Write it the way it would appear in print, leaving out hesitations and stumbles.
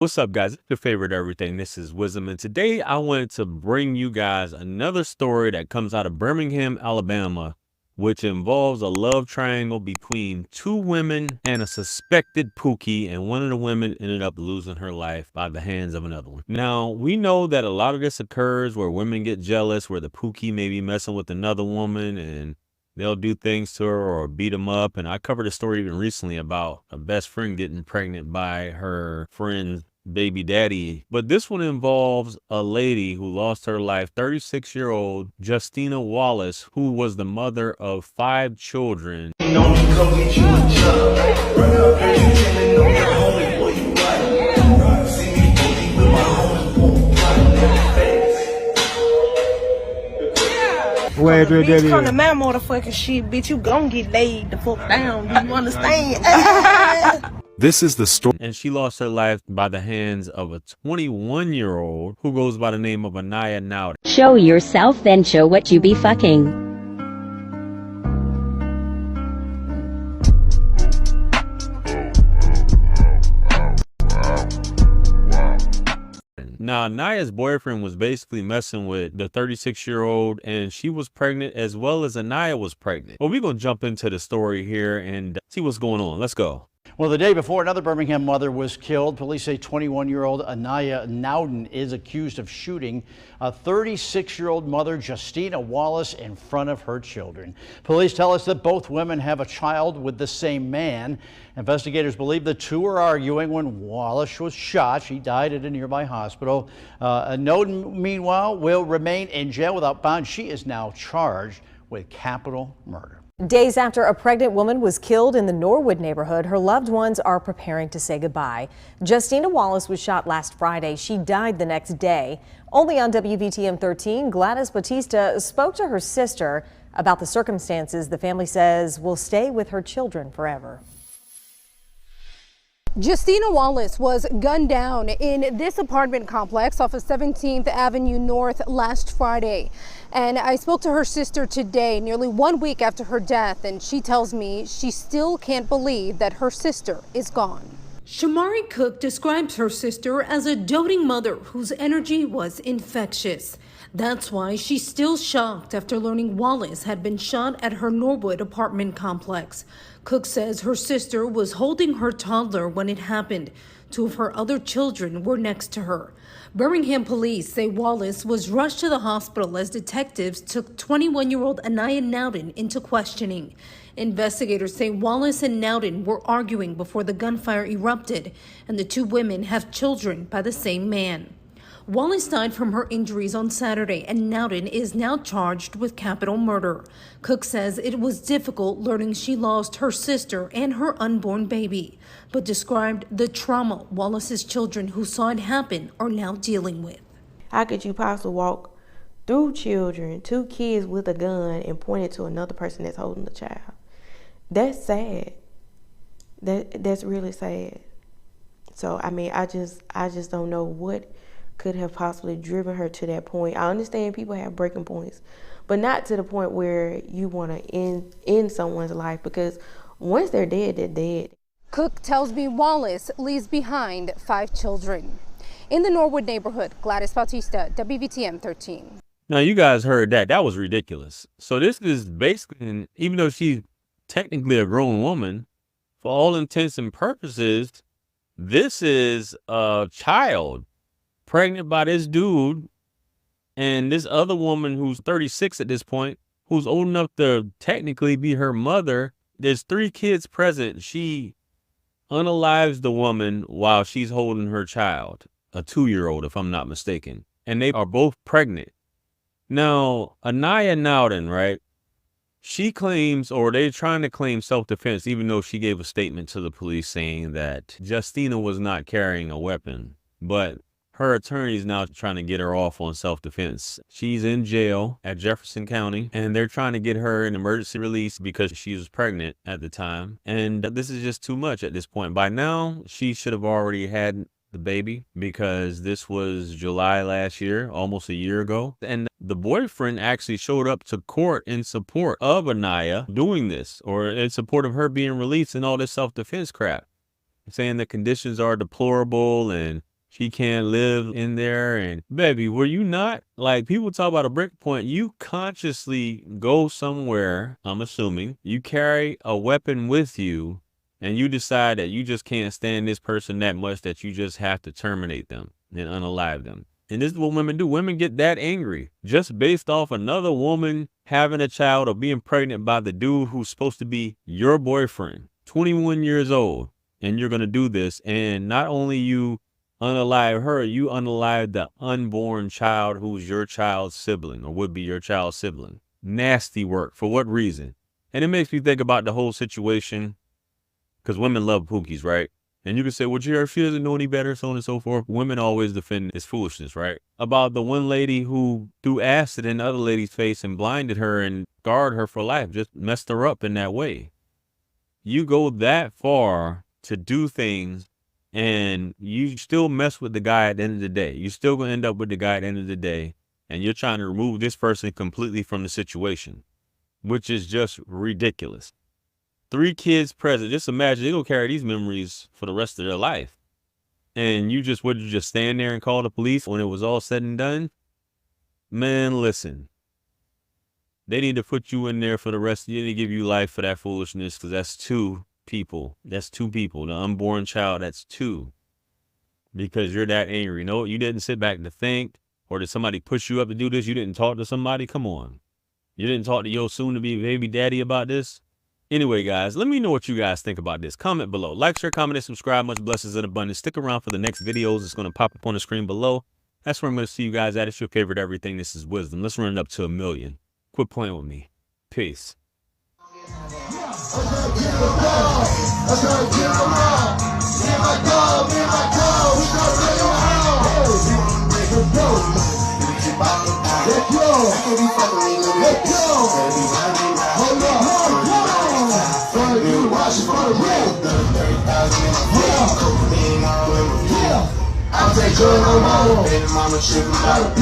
What's up, guys? It's your favorite everything. This is Wisdom, and today I wanted to bring you guys another story that comes out of Birmingham, Alabama, which involves a love triangle between two women and a suspected Pookie, and one of the women ended up losing her life by the hands of another one. Now, we know that a lot of this occurs where women get jealous, where the Pookie may be messing with another woman and they'll do things to her or beat them up. And I covered a story even recently about a best friend getting pregnant by her friend's baby daddy. But this one involves a lady who lost her life, 36-year-old Justina Wallace, who was the mother of 5 children. Wait, bitch, come to my motherfucking shit, bitch. You gon' get laid the fuck down. Do you understand? This is the story. And she lost her life by the hands of a 21-year-old who goes by the name of Anniyah Nowden. Show yourself, then show what you be fucking. Now, Anniyah's boyfriend was basically messing with the 36-year-old, and she was pregnant as well as Anniyah was pregnant. Well, we're going to jump into the story here and see what's going on. Let's go. Well, the day before, another Birmingham mother was killed. Police say 21-year-old Anniyah Nowden is accused of shooting a 36-year-old mother, Justina Wallace, in front of her children. Police tell us that both women have a child with the same man. Investigators believe the two were arguing when Wallace was shot. She died at a nearby hospital. Nowden, meanwhile, will remain in jail without bond. She is now charged with capital murder. Days after a pregnant woman was killed in the Norwood neighborhood, her loved ones are preparing to say goodbye. Justina Wallace was shot last Friday. She died the next day. Only on WVTM 13, Gladys Batista spoke to her sister about the circumstances the family says will stay with her children forever. Justina Wallace was gunned down in this apartment complex off of 17th Avenue North last Friday. And I spoke to her sister today, nearly 1 week after her death, and she tells me she still can't believe that her sister is gone. Shamari Cook describes her sister as a doting mother whose energy was infectious. That's why she's still shocked after learning Wallace had been shot at her Norwood apartment complex. Cook says her sister was holding her toddler when it happened. 2 of her other children were next to her. Birmingham police say Wallace was rushed to the hospital as detectives took 21-year-old Anniyah Nowden into questioning. Investigators say Wallace and Nowden were arguing before the gunfire erupted, and the 2 women have children by the same man. Wallace died from her injuries on Saturday, and Nowden is now charged with capital murder. Cook says it was difficult learning she lost her sister and her unborn baby, but described the trauma Wallace's children who saw it happen are now dealing with. How could you possibly walk through children, 2 kids with a gun, and point it to another person that's holding the child? That's sad. That's really sad. So, I mean, I just don't know what could have possibly driven her to that point. I understand people have breaking points, but not to the point where you want to end someone's life, because once they're dead, they're dead. Cook tells me Wallace leaves behind 5 children. In the Norwood neighborhood, Gladys Bautista, WVTM 13. Now, you guys heard that. That was ridiculous. So this is basically, even though she's technically a grown woman, for all intents and purposes, this is a child pregnant by this dude, and this other woman who's 36 at this point, who's old enough to technically be her mother. There's 3 kids present. She unalives the woman while she's holding her child, a 2-year-old, if I'm not mistaken, and they are both pregnant. Now, Anniyah Nowden, right? She claims, or they're trying to claim self-defense, even though she gave a statement to the police saying that Justina was not carrying a weapon, but her attorney is now trying to get her off on self-defense. She's in jail at Jefferson County, and they're trying to get her an emergency release because she was pregnant at the time. And this is just too much at this point. By now, she should have already had the baby, because this was July last year, almost a year ago. And the boyfriend actually showed up to court in support of Anniyah doing this, or in support of her being released and all this self-defense crap, saying the conditions are deplorable and She can't live in there. And baby, were you not, like, people talk about a break point, you consciously go somewhere, I'm assuming, you carry a weapon with you, and you decide that you just can't stand this person that much that you just have to terminate them and unalive them. And this is what women do. Women get that angry just based off another woman having a child or being pregnant by the dude who's supposed to be your boyfriend, 21 years old, and you're going to do this. And not only you unalive her, you unalive the unborn child who's your child's sibling or would be your child's sibling. Nasty work. For what reason? And it makes me think about the whole situation, because women love pookies, right? And you can say, well, Jared, she doesn't know any better, so on and so forth. Women always defend this foolishness, right? About the one lady who threw acid in the other lady's face and blinded her and scarred her for life, just messed her up in that way. You go that far to do things, and you still mess with the guy at the end of the day. You're still going to end up with the guy at the end of the day, and you're trying to remove this person completely from the situation, which is just ridiculous. 3 kids present. Just imagine they're going to carry these memories for the rest of their life. And you just, would you just stand there and call the police when it was all said and done? Man, listen. They need to put you in there for the rest. They need to give you life for that foolishness, because that's 2 people. That's 2 people. The unborn child, that's 2. Because you're that angry. No, you didn't sit back to think, or did somebody push you up to do this? You didn't talk to somebody? Come on. You didn't talk to your soon-to-be baby daddy about this? Anyway, guys, let me know what you guys think about this. Comment below. Like, share, comment, and subscribe. Much blessings and abundance. Stick around for the next videos. It's going to pop up on the screen below. That's where I'm going to see you guys at. It's your favorite everything. This is Wisdom. Let's run it up to 1 million. Quit playing with me. Peace. I'll take your mama, baby mama, tripping out of